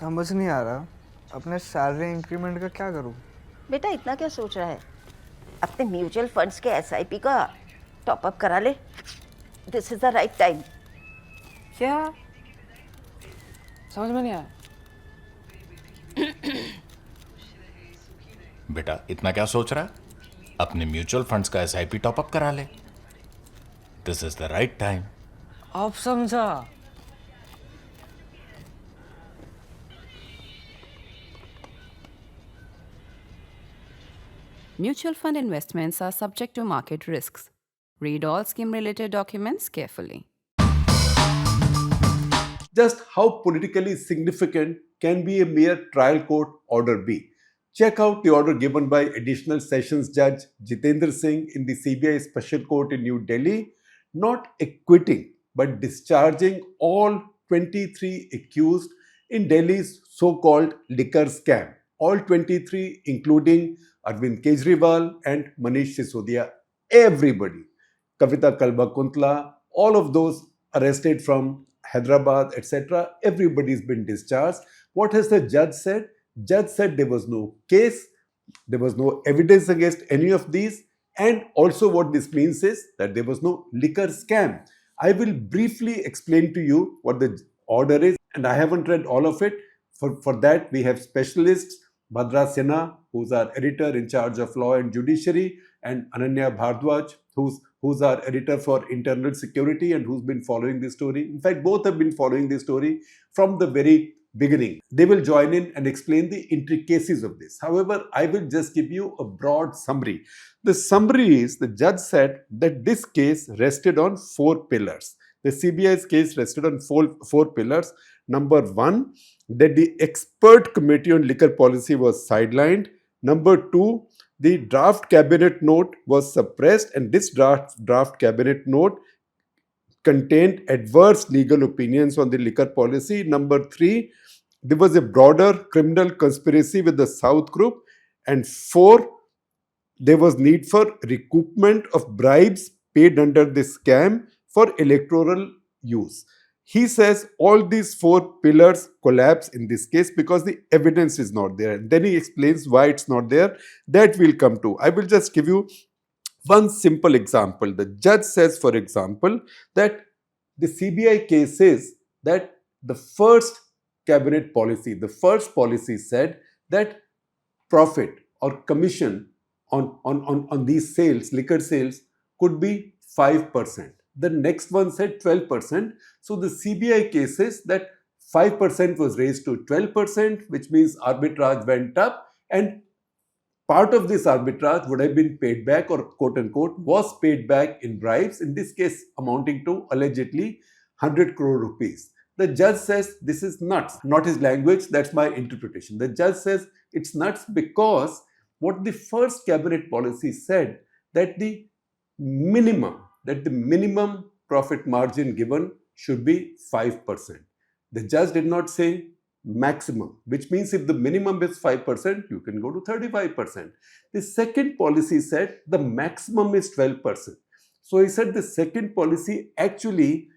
समझ नहीं आ रहा अपने सैलरी इंक्रीमेंट का क्या करूं। बेटा इतना क्या सोच रहा है? अपने म्यूचुअल फंड्स के एसआईपी का टॉप अप करा ले। This is the right time. क्या समझ में नहीं आया? बेटा इतना क्या सोच रहा है? अपने म्यूचुअल फंड्स का एसआईपी टॉपअप करा ले। This is the right time. अब समझा। Mutual fund investments are subject to market risks. Read all scheme-related documents carefully. Just how politically significant can be a mere trial court order be? Check out the order given by Additional Sessions Judge Jitendra Singh in the CBI Special Court in New Delhi, not acquitting but discharging all 23 accused in Delhi's so-called liquor scam. All 23 including Arvind Kejriwal and Manish Sisodia. Everybody. Kavita Kalbakuntla, all of those arrested from Hyderabad, etc. Everybody's been discharged. What has the judge said? Judge said there was no case, there was no evidence against any of these, and also what this means is that there was no liquor scam. I will briefly explain to you what the order is, and I haven't read all of it. For that, we have specialists, Bhadra, Sinha, who's our editor in charge of law and judiciary, and Ananya, Bhardwaj, who's our editor for internal security and who's been following this story. In fact, both have been following this story from the very beginning. They will join in and explain the intricacies of this. However, I will just give you a broad summary. The summary is the judge said that this case rested on 4 pillars. The CBI's case rested on four pillars. Number 1, that the expert committee on liquor policy was sidelined. Number 2, the draft cabinet note was suppressed, and this draft cabinet note contained adverse legal opinions on the liquor policy. Number 3, there was a broader criminal conspiracy with the South Group. And 4, there was need for recoupment of bribes paid under this scam for electoral use. He says all these 4 pillars collapse in this case because the evidence is not there. And then he explains why it's not there. That we'll come to. I will just give you one simple example. The judge says, for example, that the CBI case is that the first cabinet policy, the first policy said that profit or commission on these sales, liquor sales, could be 5%. The next one said 12%. So the CBI case is that 5% was raised to 12%, which means arbitrage went up, and part of this arbitrage would have been paid back, or quote unquote was paid back in bribes, in this case amounting to allegedly 100 crore rupees. The judge says this is nuts. Not his language, that's my interpretation. The judge says it's nuts because what the first cabinet policy said, that the minimum profit margin given should be 5%. The judge did not say maximum, which means if the minimum is 5%, you can go to 35%. The second policy said the maximum is 12%. So he said the second policy actually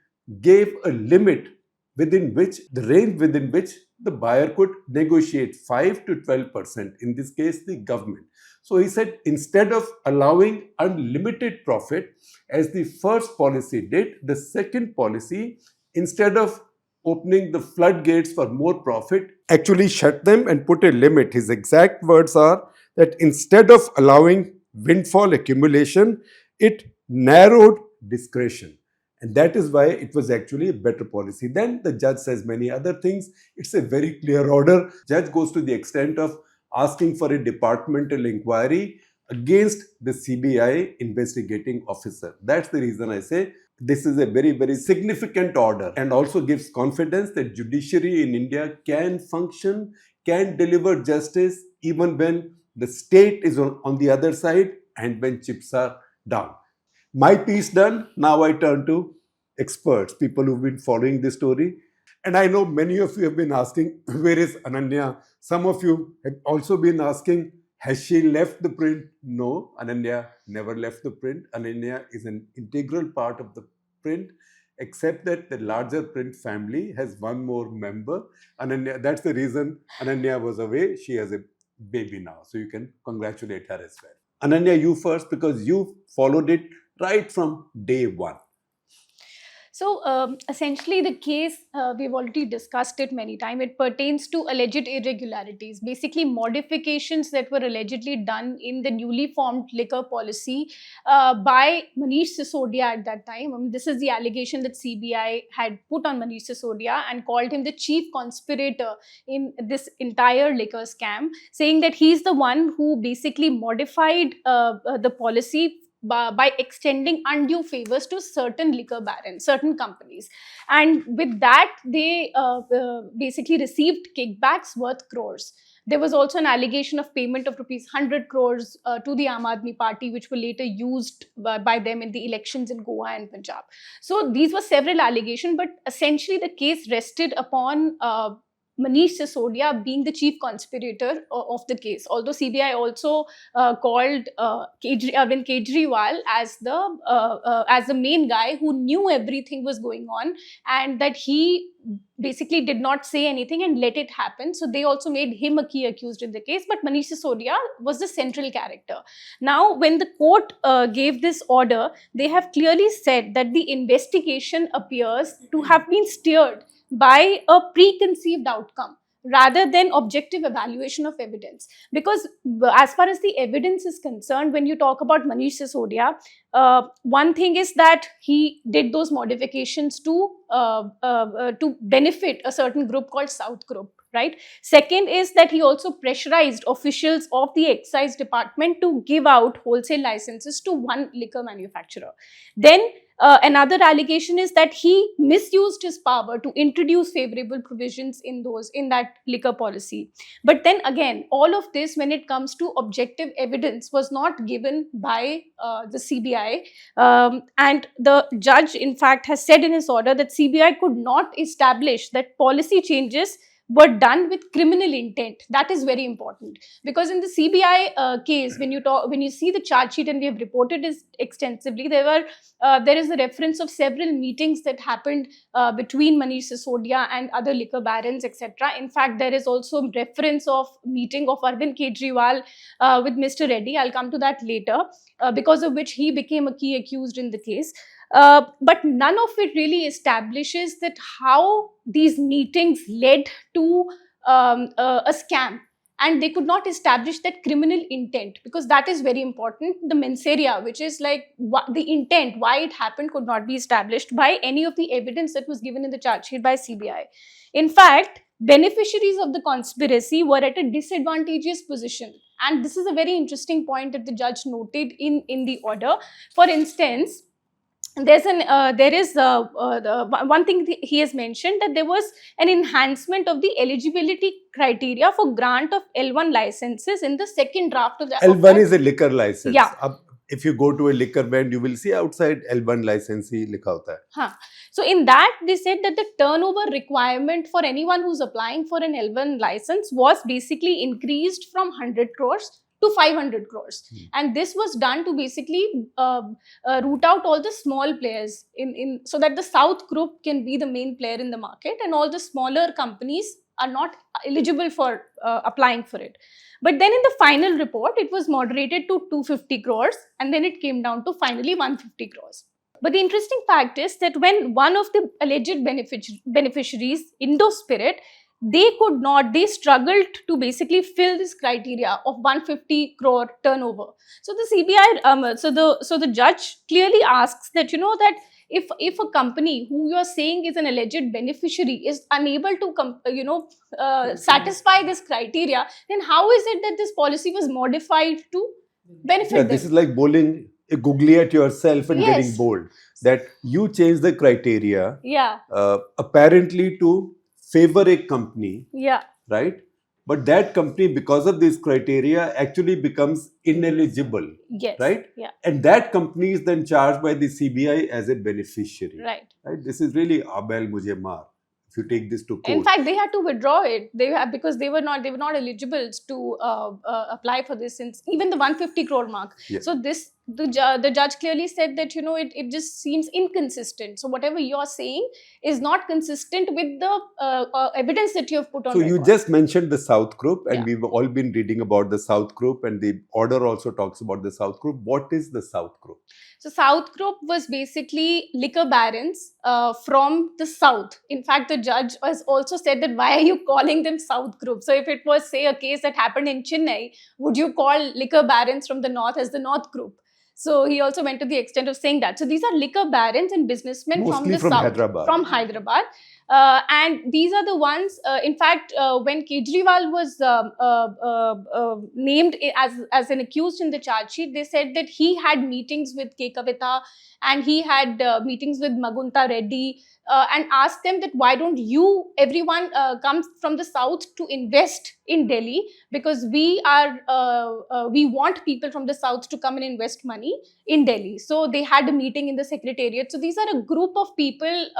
gave a limit within which, the range within which the buyer could negotiate 5 to 12%, in this case the government. So he said instead of allowing unlimited profit as the first policy did, the second policy, instead of opening the floodgates for more profit, actually shut them and put a limit. His exact words are that instead of allowing windfall accumulation, it narrowed discretion. And that is why it was actually a better policy. Then the judge says many other things. It's a very clear order. Judge goes to the extent of asking for a departmental inquiry against the CBI investigating officer. That's the reason I say this is a very, very significant order, and also gives confidence that judiciary in India can function, can deliver justice even when the state is on the other side and when chips are down. My piece done. Now I turn to experts, people who've been following this story. And I know many of you have been asking, where is Ananya? Some of you have also been asking, has she left the print? No, Ananya never left the print. Ananya is an integral part of the print. except that the larger print family has one more member, Ananya. That's the reason Ananya was away. She has a baby now, so you can congratulate her as well. Ananya, you first, because you followed it right from day one. So essentially the case, we've already discussed it many times. It pertains to alleged irregularities, basically modifications that were allegedly done in the newly formed liquor policy by Manish Sisodia at that time. This is the allegation that CBI had put on Manish Sisodia and called him the chief conspirator in this entire liquor scam, saying that he's the one who basically modified the policy by extending undue favors to certain liquor barons, certain companies. And with that, they basically received kickbacks worth crores. There was also an allegation of payment of rupees 100 crores to the Aam Aadmi Party, which were later used by them in the elections in Goa and Punjab. So these were several allegations, but essentially the case rested upon Manish Sisodia being the chief conspirator of the case. Although CBI also called Arvind Kejriwal as the main guy who knew everything was going on, and that he basically did not say anything and let it happen. So they also made him a key accused in the case. But Manish Sisodia was the central character. Now, when the court gave this order, they have clearly said that the investigation appears to have been steered by a preconceived outcome rather than objective evaluation of evidence. Because as far as the evidence is concerned, when you talk about Manish Sisodia, one thing is that he did those modifications to benefit a certain group called South Group, right? Second is that he also pressurized officials of the excise department to give out wholesale licenses to one liquor manufacturer. Then another allegation is that he misused his power to introduce favorable provisions in that liquor policy. But then again, all of this, when it comes to objective evidence, was not given by the CBI. And the judge, in fact, has said in his order that CBI could not establish that policy changes were done with criminal intent. That is very important, because in the CBI case, when you see the charge sheet, and we have reported this extensively, there is a reference of several meetings that happened between Manish Sisodia and other liquor barons, etc. In fact, there is also reference of meeting of Arvind Kejriwal with Mr. Reddy. I'll come to that later, because of which he became a key accused in the case. But none of it really establishes that how these meetings led to a scam, and they could not establish that criminal intent, because that is very important. The mens rea, which is like the intent, why it happened, could not be established by any of the evidence that was given in the charge sheet by CBI. In fact, beneficiaries of the conspiracy were at a disadvantageous position. And this is a very interesting point that the judge noted in the order. For instance, there is one thing he has mentioned, that there was an enhancement of the eligibility criteria for grant of L1 licenses in the second draft of the L1 is a liquor license. Yeah. If you go to a liquor vend, you will see outside L1 licensee likha hota hai. So in that, they said that the turnover requirement for anyone who's applying for an L1 license was basically increased from 100 crores to 500 crores. And this was done to basically root out all the small players so that the South Group can be the main player in the market, and all the smaller companies are not eligible for applying for it. But then in the final report, it was moderated to 250 crores, and then it came down to finally 150 crores. But the interesting fact is that when one of the alleged beneficiaries, Indospirit, they struggled to basically fill this criteria of 150 crore turnover. So the CBI, so the judge clearly asks that, that if a company who you are saying is an alleged beneficiary is unable to, satisfy this criteria, then how is it that this policy was modified to benefit them? This is like bowling a googly at yourself and Yes. getting bowled. That you change the criteria, Yeah. Apparently to favor a company, Yeah. right? But that company, because of this criteria, actually becomes ineligible, Yes. right? Yeah. And that company is then charged by the CBI as a beneficiary. Right. This is really abel mujhe maar. If you take this to court. In fact, they had to withdraw it. Because they were not eligible to apply for this, since even the 150 crore mark. Yeah. So this the judge clearly said that, it just seems inconsistent. So whatever you're saying is not consistent with the evidence that you have put on So you record. just mentioned the South Group, and Yeah. we've all been reading about the South Group, and the order also talks about the South Group. What is the South Group? So South Group was basically liquor barons from the South. In fact, the judge has also said that why are you calling them South Group? So if it was, say, a case that happened in Chennai, would you call liquor barons from the North as the North Group? So he also went to the extent of saying that. So these are liquor barons and businessmen from Mostly the from South, Hyderabad. from Hyderabad. And these are the ones, in fact, when Kejriwal was named as an accused in the charge sheet, they said that he had meetings with K. Kavita and he had meetings with Magunta Reddy and asked them that why don't everyone come from the South to invest in Delhi, because we want people from the South to come and invest money in Delhi. So they had a meeting in the secretariat. So these are a group of people,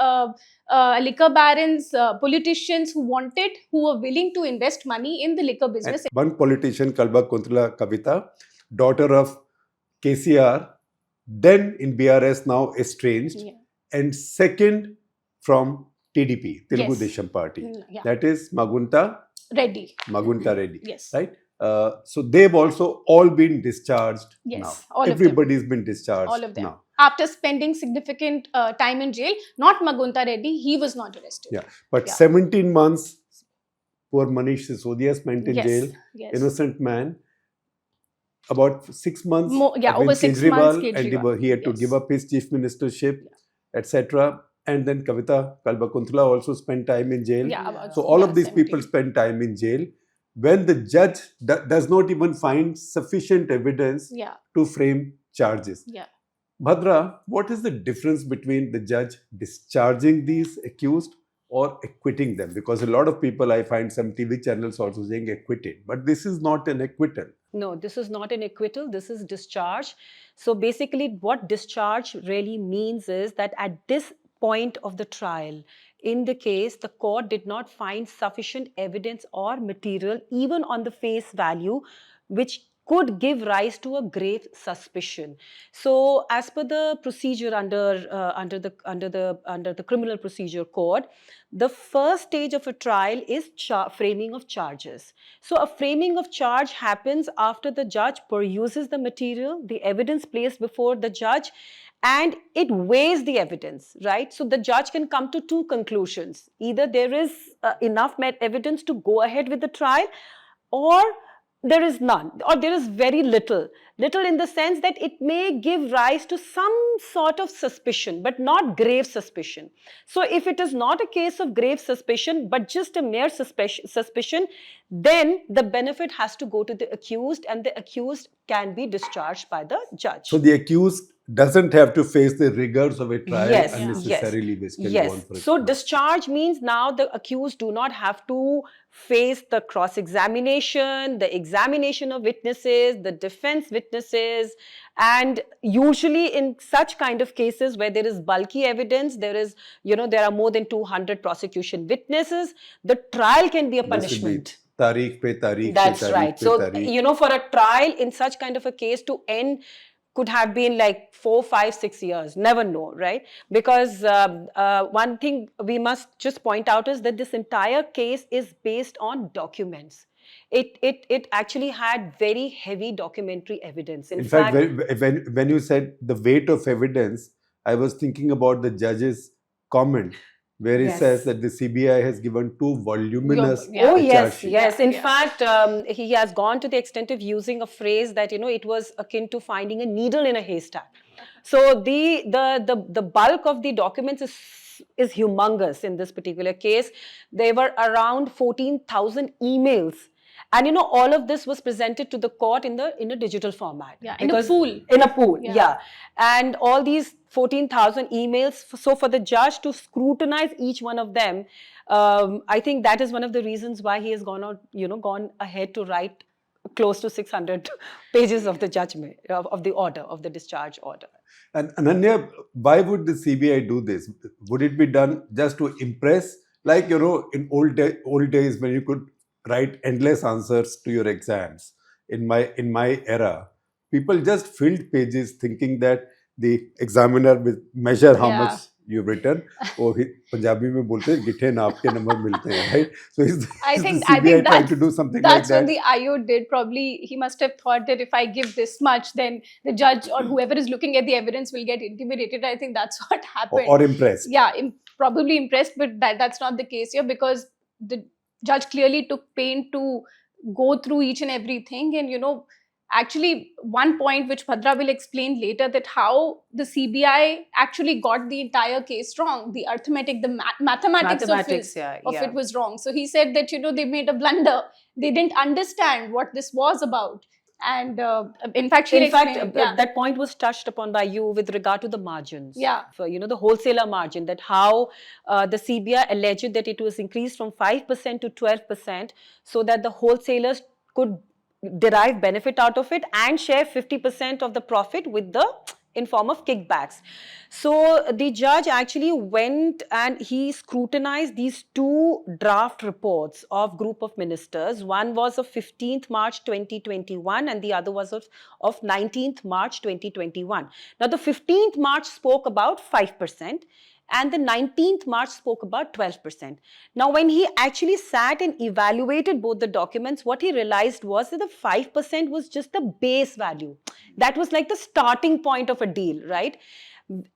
liquor barons, politicians who were willing to invest money in the liquor business. And one politician, Kalba Kuntla Kavita, daughter of KCR, then in BRS, now estranged, Yeah. and second from TDP, Telugu Yes. Desam Party. Yeah. That is Magunta Reddy. Reddy. Yes. Right? So they've also all been discharged Yes, now. all of them. Everybody's been discharged All of them. now. After spending significant time in jail. Not Magunta Reddy, he was not arrested. Yeah. But Yeah. 17 months, poor Manish Sisodia spent in Yes, jail. yes. Innocent man. About 6 months. Over 6 Kejriwal, months, and Kejriwal. he had to Yes. give up his chief ministership, etc. And then Kavita Kalbakuntla also spent time in jail. Yeah, about, So all yeah, of these 17. people spend time in jail when the judge does not even find sufficient evidence Yeah, to frame charges. yeah. Bhadra, what is the difference between the judge discharging these accused or acquitting them? Because a lot of people, I find some TV channels also saying acquitted, but this is not an acquittal. No, this is not an acquittal, this is discharge. So basically what discharge really means is that at this point of the trial, in the case, the court did not find sufficient evidence or material, even on the face value, which could give rise to a grave suspicion. So, as per the procedure under the Criminal Procedure Code, the first stage of a trial is framing of charges. So, a framing of charge happens after the judge peruses the material, the evidence placed before the judge, and it weighs the evidence, right? So the judge can come to two conclusions. Either there is enough evidence to go ahead with the trial, or there is none, or there is very little. Little in the sense that it may give rise to some sort of suspicion, but not grave suspicion. So if it is not a case of grave suspicion, but just a mere suspicion, then the benefit has to go to the accused, and the accused can be discharged by the judge. So the accused doesn't have to face the rigors of a trial Yes, unnecessarily, yes, which can yes. go on for a So while. discharge means now the accused do not have to face the cross-examination, the examination of witnesses, the defense witnesses, and usually in such kind of cases where there is bulky evidence, there is, there are more than 200 prosecution witnesses, the trial can be a punishment. Tariq pe tariq. That's right. So, for a trial in such kind of a case to end could have been like 4, 5, 6 years. Never know, right? Because one thing we must just point out is that this entire case is based on documents. It actually had very heavy documentary evidence. In fact, when you said the weight of evidence, I was thinking about the judge's comment where he says that the CBI has given too voluminous Oh, yes, charge sheet. yes. In fact, he has gone to the extent of using a phrase that, it was akin to finding a needle in a haystack. So the bulk of the documents is humongous in this particular case. There were around 14,000 emails. And all of this was presented to the court in a digital format. Yeah, in a pool. In a pool, yeah. And all these 14,000 emails, so for the judge to scrutinize each one of them, I think that is one of the reasons why he has gone ahead to write close to 600 pages of the judgment, of the order, of the discharge order. And Ananya, why would the CBI do this? Would it be done just to impress? Like, in old days when you could write endless answers to your exams. In my era, people just filled pages thinking that the examiner will measure how Yeah. much you've written. Or Punjabi mein bolte hain, githe naap ke number milte hain, right? So is the I CBI think trying to do something like that's that? what the IO did. Probably he must have thought that if I give this much, then the judge or whoever is looking at the evidence will get intimidated. I think that's what happened. Or impressed. Yeah, probably impressed, but that's not the case here, because the judge clearly took pain to go through each and everything. And actually one point which Bhadra will explain later, that how the CBI actually got the entire case wrong. The arithmetic, the mathematics of it was wrong. So he said that they made a blunder. They didn't understand what this was about. And in fact, that point was touched upon by you with regard to the margins. Yeah. For, the wholesaler margin, that how the CBI alleged that it was increased from 5% to 12% so that the wholesalers could derive benefit out of it and share 50% of the profit with the in form of kickbacks. So the judge actually went and he scrutinized these two draft reports of group of ministers. One was of 15th March 2021 and the other was of 19th March 2021. Now the 15th March spoke about 5%. And the 19th March spoke about 12%. Now, when he actually sat and evaluated both the documents, what he realized was that the 5% was just the base value. That was like the starting point of a deal, right?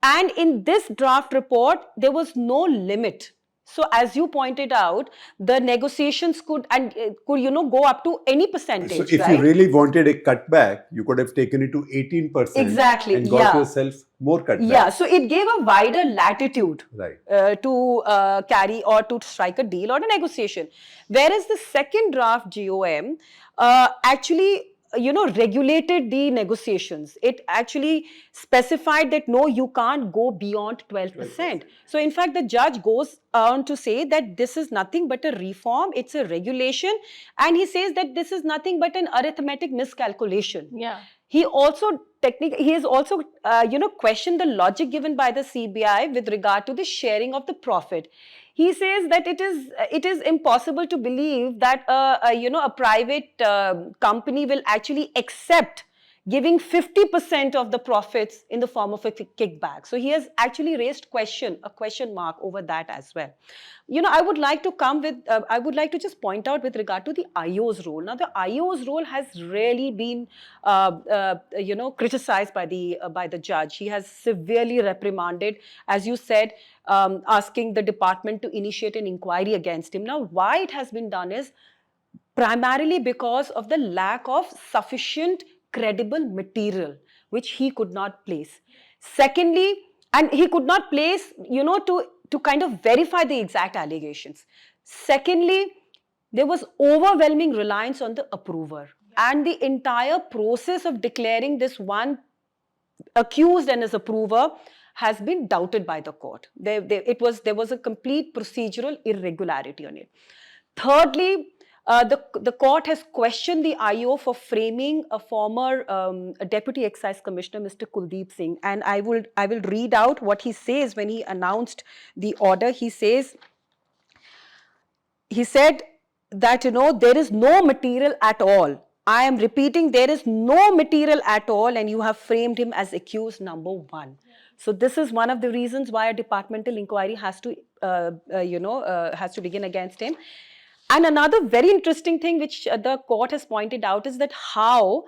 And in this draft report, there was no limit. So, as you pointed out, the negotiations could go up to any percentage. So, if you really wanted a cutback, you could have taken it to 18%. Exactly. And got yourself more cutback. Yeah. So it gave a wider latitude, right, to carry or to strike a deal or a negotiation. Whereas the second draft GOM actually regulated the negotiations. It actually specified that no, you can't go beyond 12%. So in fact, the judge goes on to say that this is nothing but a reform, it's a regulation, and he says that this is nothing but an arithmetic miscalculation. Yeah. He has also questioned the logic given by the CBI with regard to the sharing of the profit. He says that it is impossible to believe that a private company will actually accept giving 50% of the profits in the form of a kickback. So he has actually raised a question mark over that as well. I would like to just point out with regard to the IO's role. Now, the IO's role has really been, criticized by the judge. He has severely reprimanded, as you said, asking the department to initiate an inquiry against him. Now, why it has been done is primarily because of the lack of sufficient credible material, which he could not place. Secondly, and he could not place, to kind of verify the exact allegations. Secondly, there was overwhelming reliance on the approver. And the entire process of declaring this one accused and his approver has been doubted by the court. There was a complete procedural irregularity on it. Thirdly, the court has questioned the IO for framing a former Deputy Excise Commissioner, Mr. Kuldeep Singh. And I will read out what he says when he announced the order. He said that, there is no material at all. I am repeating, there is no material at all, and you have framed him as accused number one. So this is one of the reasons why a departmental inquiry has to begin against him. And another very interesting thing which the court has pointed out is that how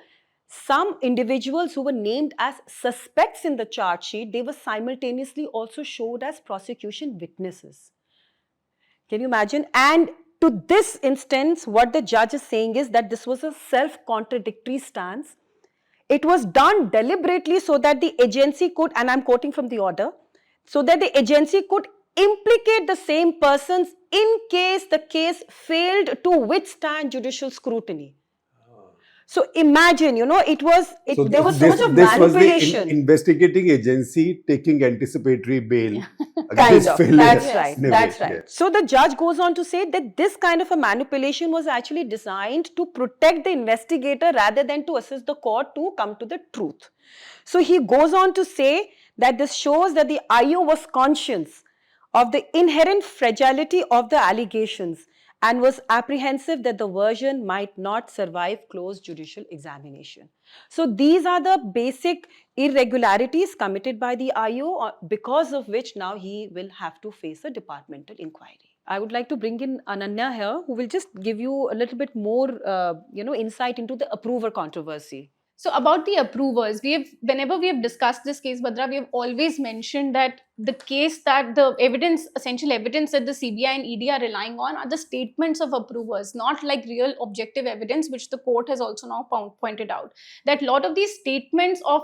some individuals who were named as suspects in the charge sheet, they were simultaneously also showed as prosecution witnesses. Can you imagine? And to this instance, what the judge is saying is that this was a self-contradictory stance. It was done deliberately so that the agency could, and I'm quoting from the order, so that the agency could implicate the same persons in case the case failed to withstand judicial scrutiny. So imagine, there was so much of manipulation. Was the investigating agency taking anticipatory bail. Kind of. That's right. That's right. Yes. So the judge goes on to say that this kind of a manipulation was actually designed to protect the investigator rather than to assist the court to come to the truth. So he goes on to say that this shows that the IO was conscious of the inherent fragility of the allegations and was apprehensive that the version might not survive close judicial examination. So these are the basic irregularities committed by the IO, because of which now he will have to face a departmental inquiry. I would like to bring in Ananya here, who will just give you a little bit more, insight into the approver controversy. So about the approvers, whenever we have discussed this case, Bhadra, we have always mentioned that the case that the evidence, essential evidence that the CBI and ED are relying on are the statements of approvers, not like real objective evidence, which the court has also now pointed out. That a lot of these statements of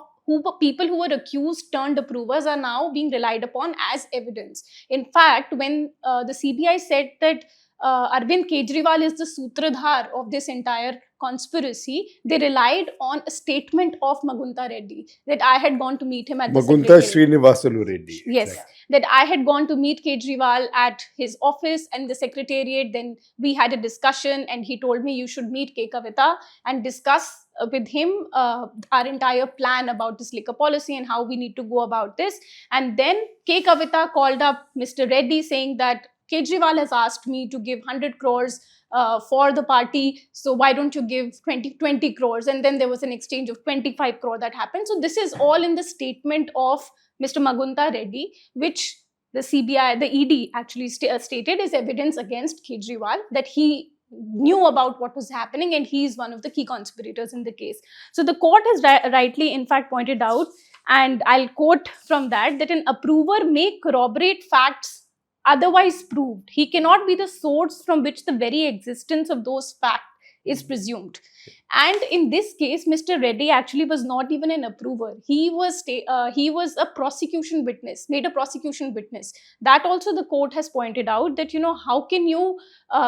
people who were accused turned approvers are now being relied upon as evidence. In fact, when the CBI said that Arvind Kejriwal is the sutradhar of this entire conspiracy, they relied on a statement of Magunta Reddy that I had gone to meet him at the Magunta secretariat. Srinivasalu Reddy. Yes, exactly. that I had gone to meet Kejriwal at his office and the secretariat. Then we had a discussion and he told me you should meet K. Kavita and discuss with him our entire plan about this liquor policy and how we need to go about this. And then K. Kavita called up Mr. Reddy saying that Kejriwal has asked me to give 100 crores for the party, so why don't you give 20 crores? And then there was an exchange of 25 crore that happened. So this is all in the statement of Mr. Magunta Reddy, which the CBI, the ED actually stated is evidence against Kejriwal, that he knew about what was happening and he is one of the key conspirators in the case. So the court has rightly, in fact, pointed out, and I'll quote from that an approver may corroborate facts otherwise proved. He cannot be the source from which the very existence of those facts is presumed. And in this case, Mr. Reddy actually was not even an approver. He was a prosecution witness, made a prosecution witness. That also the court has pointed out that, how can you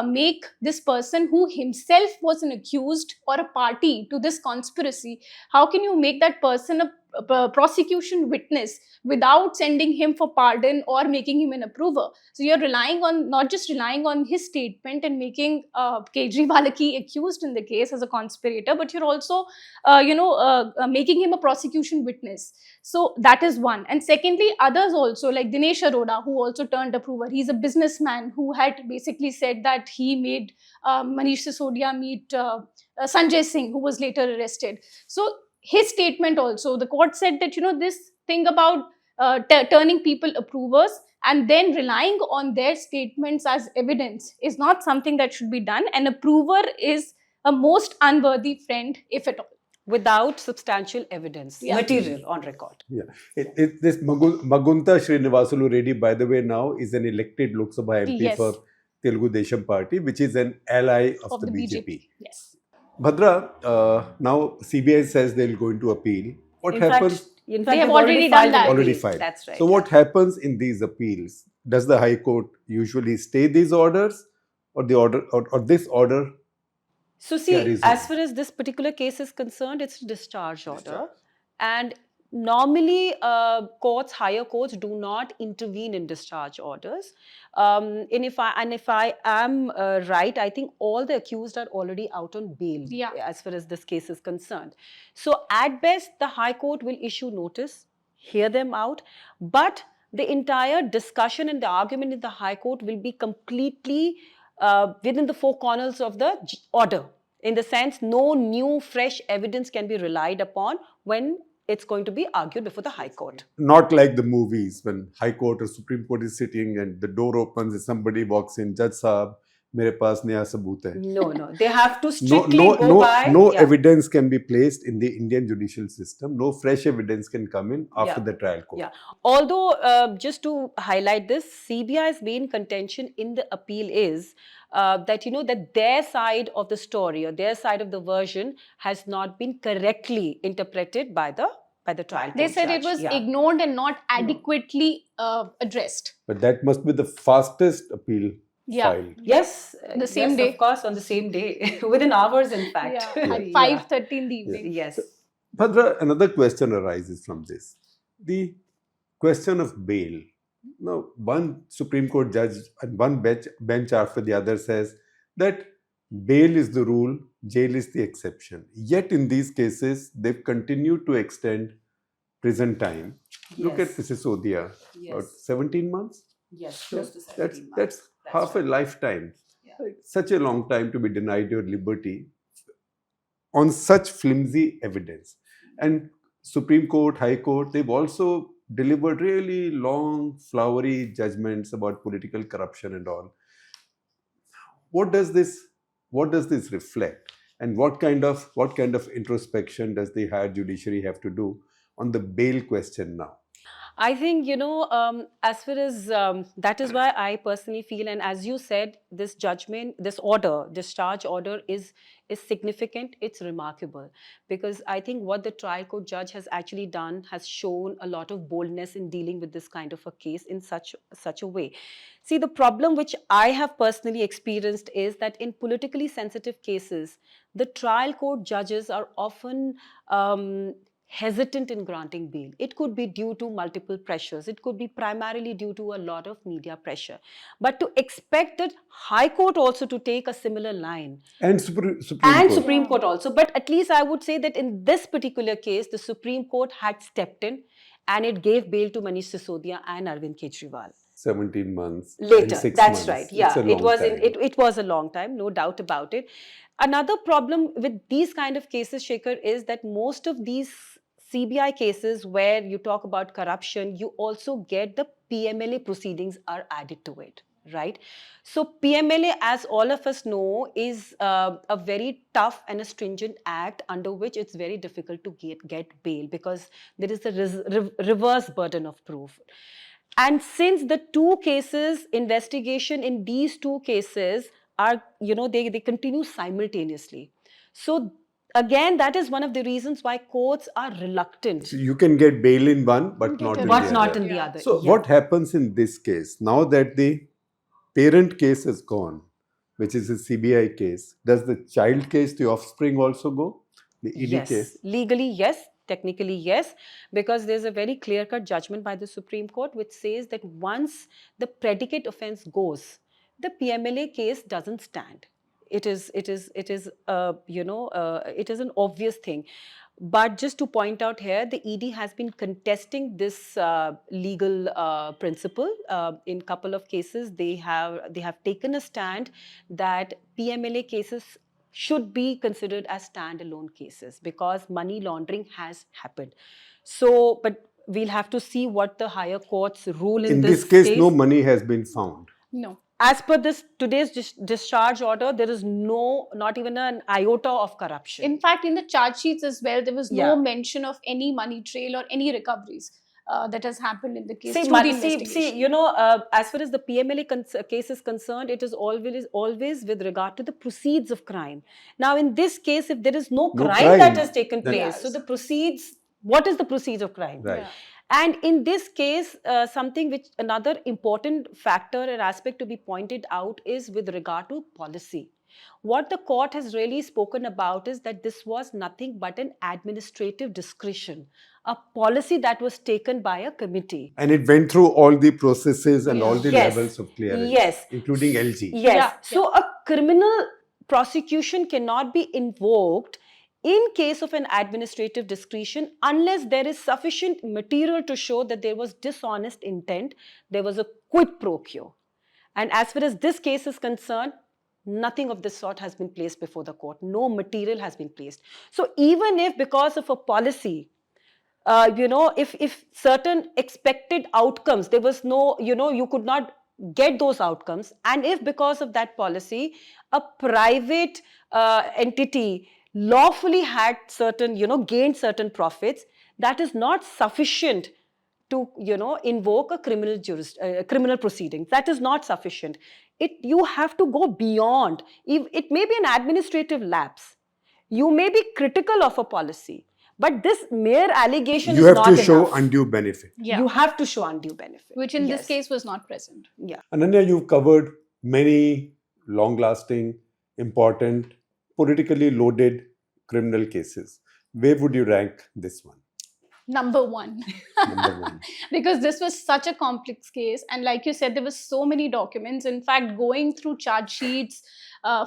make this person who himself was an accused or a party to this conspiracy, how can you make that person a prosecution witness without sending him for pardon or making him an approver? So you're not just relying on his statement and making Kejriwal a key accused in the case as a conspirator, but you're also making him a prosecution witness. So that is one. And secondly, others also, like Dinesh Arora, who also turned approver. He's a businessman who had basically said that he made Manish Sisodia meet Sanjay Singh, who was later arrested. So his statement also, the court said that, this thing about turning people approvers and then relying on their statements as evidence is not something that should be done. An approver is a most unworthy friend, if at all. Without substantial evidence, material on record. Yeah. This Magunta Srinivasalu Reddy, by the way, now is an elected Lok Sabha MP for Telugu Desam Party, which is an ally of the BJP. Yes. Bhadra, now CBI says they'll go into appeal. What happens? In fact, they have they've already done that. Already filed. That's right. So what happens in these appeals? Does the High Court usually stay these orders, or the order, or this order? So see, as far as this particular case is concerned, it's a discharge order, and normally higher courts do not intervene in discharge orders. And if I am right, I think all the accused are already out on bail as far as this case is concerned. So at best, the High Court will issue notice, hear them out, but the entire discussion and the argument in the High Court will be completely within the four corners of the order. In the sense, no new fresh evidence can be relied upon when it's going to be argued before the High Court. Not like the movies when High Court or Supreme Court is sitting and the door opens and somebody walks in, Judge Saab, mere paas naya saboot hai. No. They have to strictly go by. No evidence can be placed in the Indian judicial system. No fresh evidence can come in after the trial court. Yeah. Although, just to highlight this, CBI's main contention in the appeal is that, that their side of the story or their side of the version has not been correctly interpreted by the trial court. They said it was ignored and not adequately addressed. But that must be the fastest appeal filed. Yes. The same day. Of course, on the same day. Within hours, in fact. At 5:30 in the evening. Yes. Bhadra, another question arises from this. The question of bail. Now, one Supreme Court judge and one bench after the other says that bail is the rule, jail is the exception. Yet in these cases, they've continued to extend prison time. Look at Sisodia, about 17 months? Yes, close to 17 months. That's half a lifetime. Yeah. Right? such a long time to be denied your liberty on such flimsy evidence. And Supreme Court, High Court, they've also delivered really long, flowery judgments about political corruption and all. What does this reflect? And what kind of introspection does the higher judiciary have to do on the bail question now? I think, as far as that is why I personally feel, and as you said, this judgment, this order, discharge order is significant, it's remarkable. Because I think what the trial court judge has actually done has shown a lot of boldness in dealing with this kind of a case in such a way. See, the problem which I have personally experienced is that in politically sensitive cases, the trial court judges are often hesitant in granting bail. It could be due to multiple pressures. It could be primarily due to a lot of media pressure. But to expect that High Court also to take a similar line. And Supreme Court also. But at least I would say that in this particular case, the Supreme Court had stepped in and it gave bail to Manish Sisodia and Arvind Kejriwal. 17 months Later, that's months. right. Yeah, it was a long time, no doubt about it. Another problem with these kind of cases, Shekhar, is that most of these CBI cases where you talk about corruption, you also get the PMLA proceedings are added to it, right? So PMLA, as all of us know, is a very tough and a stringent act under which it's very difficult to get bail because there is a reverse burden of proof. And since the two cases, investigation in these two cases are, they continue simultaneously. So again, that is one of the reasons why courts are reluctant. So you can get bail in one, but not in the other. So what happens in this case? Now that the parent case is gone, which is a CBI case, does the child case, the offspring also go? The ED case? Legally, yes. Technically, yes, because there's a very clear-cut judgment by the Supreme Court which says that once the predicate offence goes, the PMLA case doesn't stand. It is an obvious thing. But just to point out here, the ED has been contesting this legal principle. In couple of cases, they have taken a stand that PMLA cases should be considered as standalone cases because money laundering has happened. So, but we'll have to see what the higher courts rule in this case. In this case, no money has been found. No. As per today's discharge order, there is not even an iota of corruption. In fact, in the charge sheets as well, there was no mention of any money trail or any recoveries that has happened in the case. As far as the PMLA case is concerned, it is always with regard to the proceeds of crime. Now, in this case, if there is no crime that has taken place, so the proceeds, what is the proceeds of crime? Right. And in this case, another important factor and aspect to be pointed out is with regard to policy. What the court has really spoken about is that this was nothing but an administrative discretion, a policy that was taken by a committee. And it went through all the processes and all the levels of clearance, including LG. So a criminal prosecution cannot be invoked in case of an administrative discretion unless there is sufficient material to show that there was dishonest intent, there was a quid pro quo. And as far as this case is concerned, nothing of this sort has been placed before the court. No material has been placed. So even if because of a policy, if certain expected outcomes, there was no, you could not get those outcomes. And if because of that policy, a private entity lawfully had certain, gained certain profits, that is not sufficient to, invoke a criminal proceeding. That is not sufficient. You have to go beyond. It may be an administrative lapse. You may be critical of a policy, but this mere allegation is not enough. You have to show undue benefit. You have to show undue benefit. Which in this case was not present. Yeah. Ananya, you've covered many long-lasting, important, politically loaded criminal cases. Where would you rank this one? Number one. Number one. Because this was such a complex case, and like you said, there were so many documents. In fact, going through charge sheets,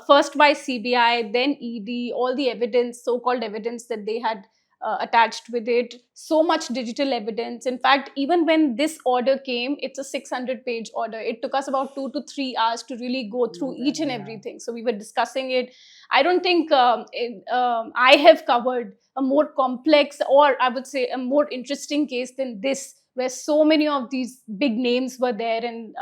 first by CBI, then ED, all the evidence, so-called evidence that they had attached with it, so much digital evidence. In fact, even when this order came, it's a 600-page order. It took us about 2 to 3 hours to really go through each and everything. So we were discussing it. I don't think I have covered a more complex, or I would say a more interesting case than this, where so many of these big names were there, and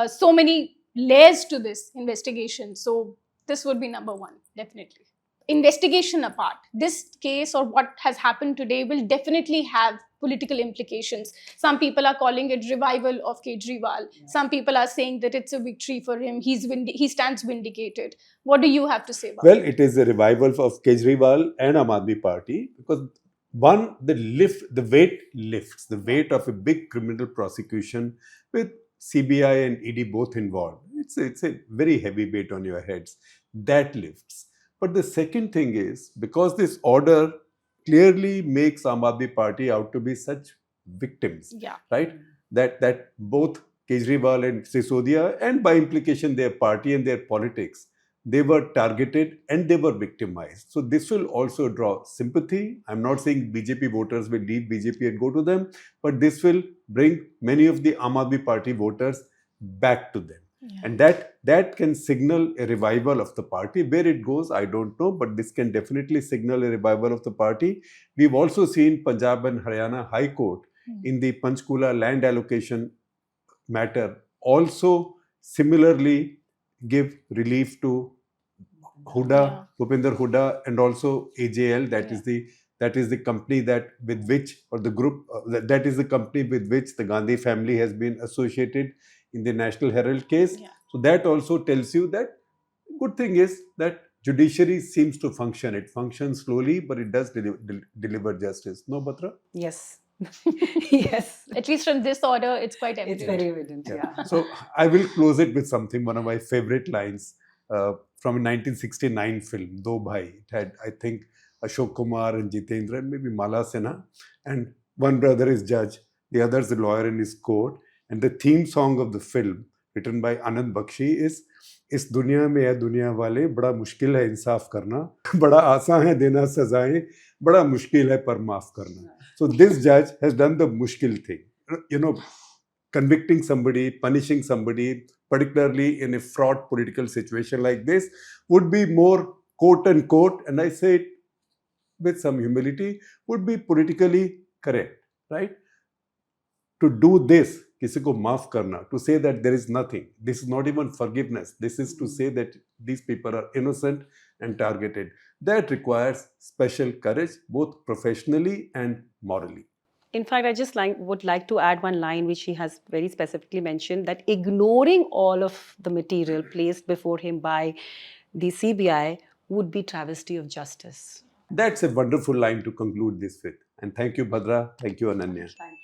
so many layers to this investigation. So this would be number one, definitely. Investigation apart, this case or what has happened today will definitely have political implications. Some people are calling it revival of Kejriwal. Some people are saying that it's a victory for him. He stands vindicated. What do you have to say about Well, it? it is a revival of Kejriwal and Aam Aadmi Party because one, the weight of a big criminal prosecution with CBI and ED both involved. It's a very heavy weight on your heads. That lifts. But the second thing is, because this order clearly makes Aam Aadmi Party out to be such victims, Yeah. right? That both Kejriwal and Sisodia, and by implication their party and their politics, they were targeted and they were victimized. So this will also draw sympathy. I'm not saying BJP voters will leave BJP and go to them, but this will bring many of the Aam Aadmi Party voters back to them. Yeah. And that can signal a revival of the party. Where it goes, I don't know, but this can definitely signal a revival of the party. We've also seen Punjab and Haryana High Court in the Panchkula land allocation matter also similarly give relief to Huda, Bhupinder Huda, and also AJL. That is the company that with which, or the group that is the company with which the Gandhi family has been associated in the National Herald case. Yeah. So that also tells you that good thing is that judiciary seems to function. It functions slowly, but it does deliver justice. No, Bhadra? Yes. Yes. At least from this order, it's quite evident. It's very evident. Yeah. So I will close it with something, one of my favorite lines from a 1969 film, Do Bhai. It had, I think, Ashok Kumar and Jitendra and maybe Mala Sinha. And one brother is judge, the other is a lawyer in his court. And the theme song of the film, written by Anand Bakshi, is इस दुनिया में है दुनिया वाले बड़ा मुश्किल है इंसाफ करना बड़ा आसान है देना सजाएं बड़ा मुश्किल है पर माफ करना. So this judge has done the mushkil thing, convicting somebody, punishing somebody, particularly in a fraught political situation like this, would be more quote unquote, and I say it with some humility, would be politically correct, right? To do this, किसी को माफ करना, to say that there is nothing, this is not even forgiveness, this is to say that these people are innocent and targeted. That requires special courage, both professionally and morally. In fact, I just would like to add one line which he has very specifically mentioned, that ignoring all of the material placed before him by the CBI would be travesty of justice. That's a wonderful line to conclude this with. And thank you, Bhadra. Thank you, Ananya. Thank you.